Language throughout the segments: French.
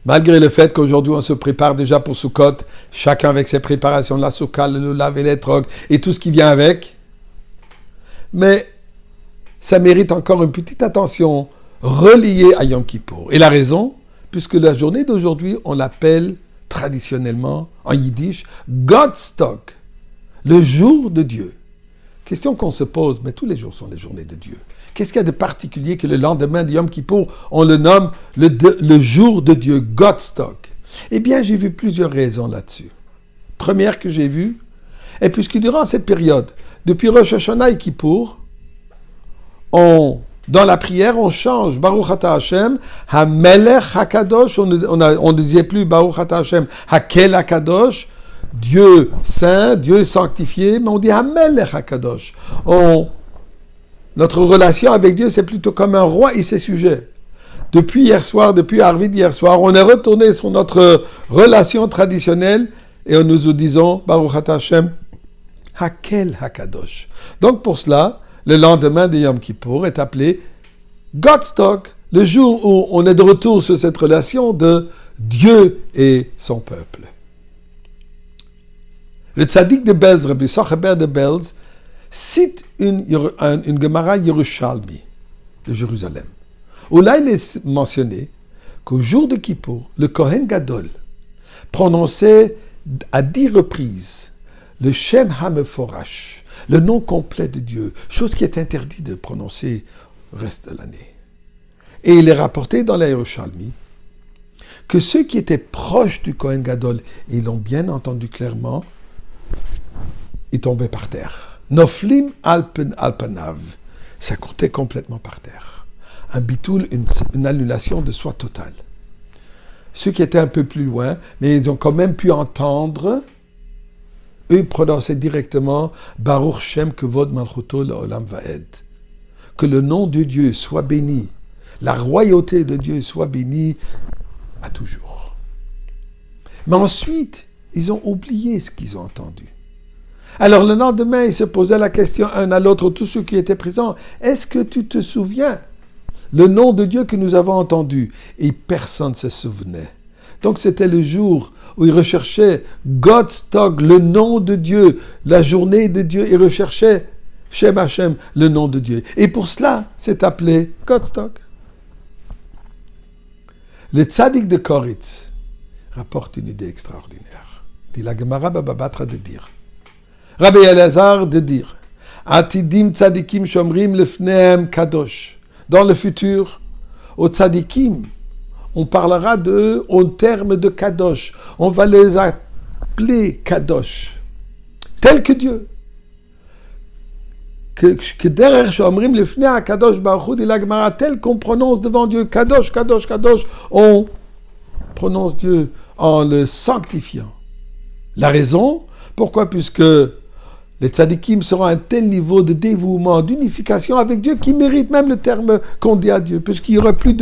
Malgré le fait qu'aujourd'hui on se prépare déjà pour Sukkot, chacun avec ses préparations de la Soukha, le lulav et les trocs et tout ce qui vient avec. Mais ça mérite encore une petite attention reliée à Yom Kippour. Et la raison, puisque la journée d'aujourd'hui, on l'appelle traditionnellement en yiddish Godstock, le jour de Dieu. Question qu'on se pose, mais tous les jours sont les journées de Dieu. Qu'est-ce qu'il y a de particulier que le lendemain de Yom Kippour, on le nomme le jour de Dieu, Godstock? Eh bien, j'ai vu plusieurs raisons là-dessus. Première que j'ai vue, et puisque durant cette période, depuis Rosh Hashanah et Kippour, dans la prière, on change Baruch Ata Hashem, HaMelech HaKadosh, on ne disait plus Baruch Ata Hashem, HaKel HaKadosh, Dieu saint, Dieu sanctifié, mais on dit HaMelech HaKadosh. Notre relation avec Dieu, c'est plutôt comme un roi et ses sujets. Depuis hier soir, depuis Arvid hier soir, on est retourné sur notre relation traditionnelle et nous disons Baruch Ata Hashem, HaKel HaKadosh. Donc pour cela, le lendemain de Yom Kippour est appelé Godstock, le jour où on est de retour sur cette relation de Dieu et son peuple. Le tzaddik de Belz, Rabbi Sochaber de Belz, cite une Gemara Yerushalmi de Jérusalem, où là il est mentionné qu'au jour de Kippour, le Kohen Gadol prononçait à 10 reprises le Shem HaMeforash, le nom complet de Dieu, chose qui est interdite de prononcer le reste de l'année. Et il est rapporté dans la Yerushalmi que ceux qui étaient proches du Kohen Gadol, et ils l'ont bien entendu clairement, ils tombaient par terre. Noflim alpanav, ça coûtait complètement par terre. Un bitoul, une annulation de soi totale. Ceux qui étaient un peu plus loin, mais ils ont quand même pu entendre, eux prononçaient directement Baruch Shem Kevod Malchuto Leolam Vaed. Que le nom de Dieu soit béni, la royauté de Dieu soit bénie à toujours. Mais ensuite, ils ont oublié ce qu'ils ont entendu. Alors le lendemain, ils se posaient la question un à l'autre, tous ceux qui étaient présents, est-ce que tu te souviens le nom de Dieu que nous avons entendu? Et personne ne se souvenait. Donc c'était le jour où ils recherchaient Godstock, le nom de Dieu, la journée de Dieu, ils recherchaient Shem Hashem, le nom de Dieu. Et pour cela, c'est appelé Godstock. Le tzaddik de Koritz rapporte une idée extraordinaire. Dit la Gemara Baba Batra de dire. Rabbi Elazar de dire, Atidim tzadikim shomrim lefnehem kadosh. Dans le futur, aux tzadikim, on parlera d'eux au terme de kadosh. On va les appeler kadosh, tel que Dieu. Que derrière shomrim lefnehem kadosh baruch dit la Gemara, tel qu'on prononce devant Dieu kadosh, kadosh, kadosh, on prononce Dieu en le sanctifiant. La raison, pourquoi? Puisque les tzadikim seront à un tel niveau de dévouement, d'unification avec Dieu, qui mérite même le terme qu'on dit à Dieu, puisqu'il n'y aura plus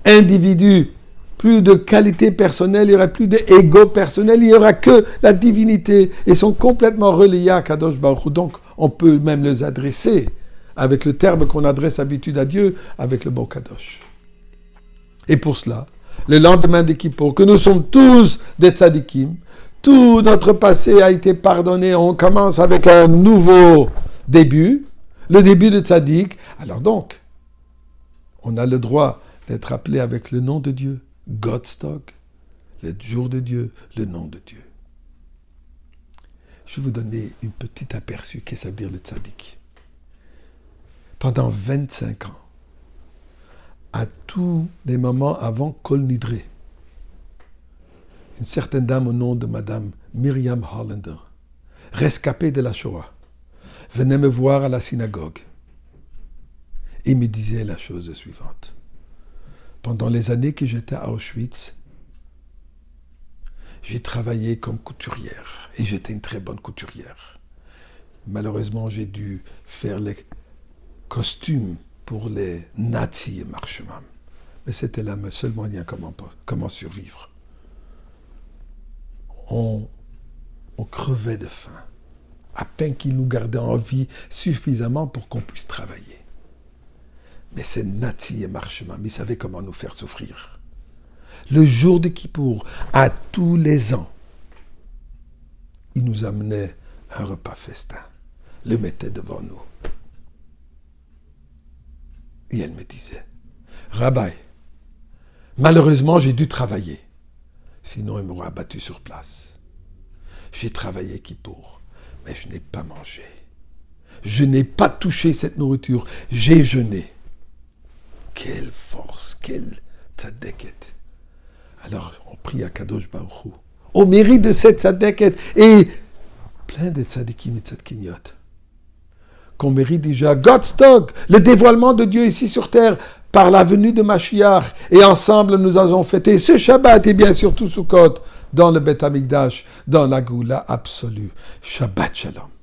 d'individus, plus de qualité personnelle, il n'y aura plus d'ego personnel, il n'y aura que la divinité. Ils sont complètement reliés à Kadosh Baruch Hu. Donc, on peut même les adresser avec le terme qu'on adresse d'habitude à Dieu, avec le mot Kadosh. Et pour cela, le lendemain de Kippour, que nous sommes tous des tzadikim, tout notre passé a été pardonné, on commence avec un nouveau début, le début de tzaddik. Alors donc, on a le droit d'être appelé avec le nom de Dieu, Godstock, le jour de Dieu, le nom de Dieu. Je vais vous donner une petite aperçu, qu'est-ce que ça veut dire le tzaddik. Pendant 25 ans, à tous les moments avant Kol Nidré, une certaine dame au nom de Madame Miriam Hollander, rescapée de la Shoah, venait me voir à la synagogue et me disait la chose suivante. Pendant les années que j'étais à Auschwitz, j'ai travaillé comme couturière et j'étais une très bonne couturière. Malheureusement, j'ai dû faire les costumes pour les nazis et marchemans. Mais c'était là le seul moyen comment survivre. On crevait de faim, à peine qu'ils nous gardaient en vie suffisamment pour qu'on puisse travailler. Mais ces nazis et marchemans, ils savaient comment nous faire souffrir. le jour de Kippour, à tous les ans, il nous amenait un repas festin, le mettait devant nous. Et elle me disait, Rabbi, malheureusement j'ai dû travailler, sinon il m'aurait abattu sur place. J'ai travaillé Kippour, mais je n'ai pas mangé. Je n'ai pas touché cette nourriture, j'ai jeûné. Quelle force, quelle tzadeket. Alors on prie à Kadosh Baruch Hu, au mérite de cette tzadeket, et plein de tzadikim et tzadkiniot, qu'on mérite déjà Godstock, le dévoilement de Dieu ici sur terre, par la venue de Mashiach, et ensemble nous avons fêté ce Shabbat, et bien sûr tout Sukkot, dans le Beth Amikdash, dans la Goula absolue. Shabbat Shalom.